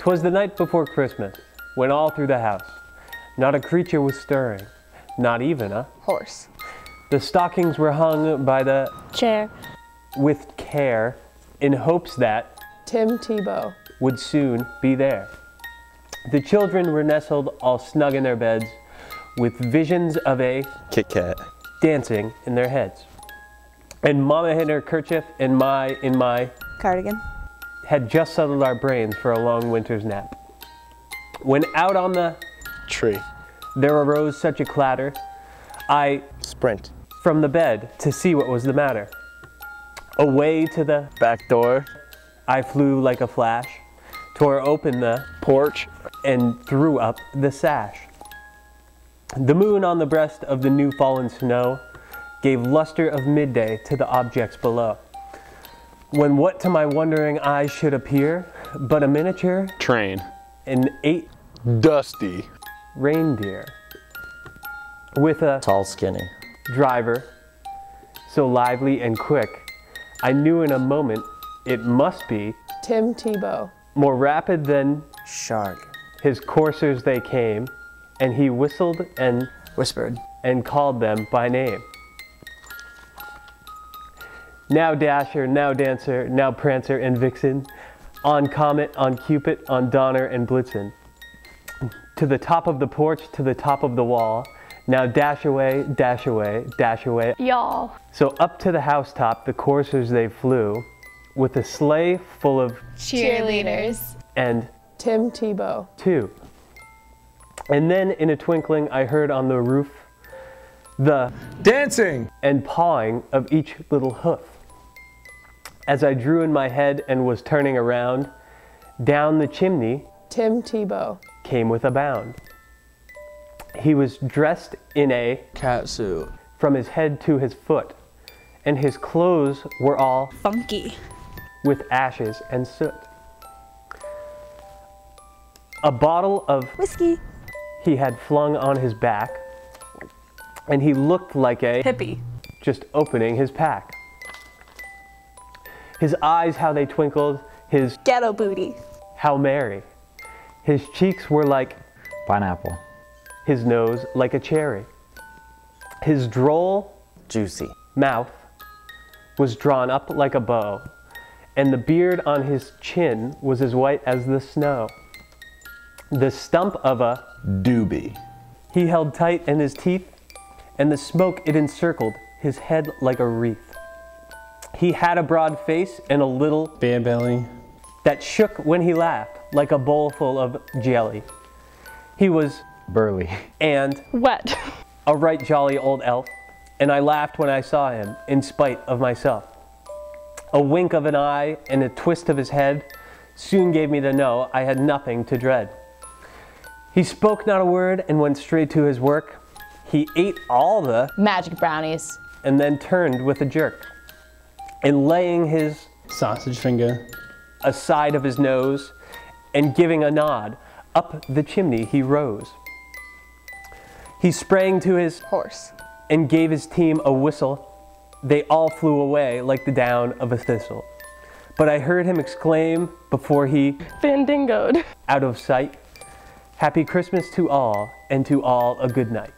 'Twas the night before Christmas, when all through the house, not a creature was stirring, not even a horse. The stockings were hung by the Chair. With care, in hopes that Tim Tebow would soon be there. The children were nestled all snug in their beds, with visions of a Kit Kat dancing in their heads. And Mama in her kerchief and in my cardigan had just settled our brains for a long winter's nap. When out on the tree there arose such a clatter, I sprint from the bed to see what was the matter. Away to the back door I flew like a flash, tore open the porch, and threw up the sash. The moon on the breast of the new fallen snow gave luster of midday to the objects below. When what to my wondering eyes should appear but a miniature train and 8 dusty reindeer with a tall, skinny driver so lively and quick, I knew in a moment it must be Tim Tebow. More rapid than shark. His coursers they came, and he whistled and whispered and called them by name. Now Dasher, now Dancer, now Prancer and Vixen, on Comet, on Cupid, on Donner and Blitzen. To the top of the porch, to the top of the wall, now dash away, dash away, dash away. Y'all. So up to the housetop the coursers they flew, with a sleigh full of cheerleaders and Tim Tebow too. And then in a twinkling I heard on the roof the dancing and pawing of each little hoof. As I drew in my head and was turning around, down the chimney Tim Tebow came with a bound. He was dressed in a cat suit from his head to his foot, and his clothes were all funky with ashes and soot. A bottle of whiskey he had flung on his back, and he looked like a hippie just opening his pack. His eyes, how they twinkled, his ghetto booty, how merry. His cheeks were like pineapple, his nose like a cherry. His droll, juicy mouth was drawn up like a bow, and the beard on his chin was as white as the snow. The stump of a doobie he held tight in his teeth, and the smoke it encircled his head like a wreath. He had a broad face and a little beer belly that shook when he laughed like a bowl full of jelly. He was burly and wet, a right jolly old elf, and I laughed when I saw him in spite of myself. A wink of an eye and a twist of his head soon gave me to know I had nothing to dread. He spoke not a word and went straight to his work. He ate all the magic brownies and then turned with a jerk, and laying his sausage finger aside of his nose and giving a nod, up the chimney he rose. He sprang to his horse and gave his team a whistle. They all flew away like the down of a thistle. But I heard him exclaim before he bandingoed out of sight, "Happy Christmas to all, and to all a good night."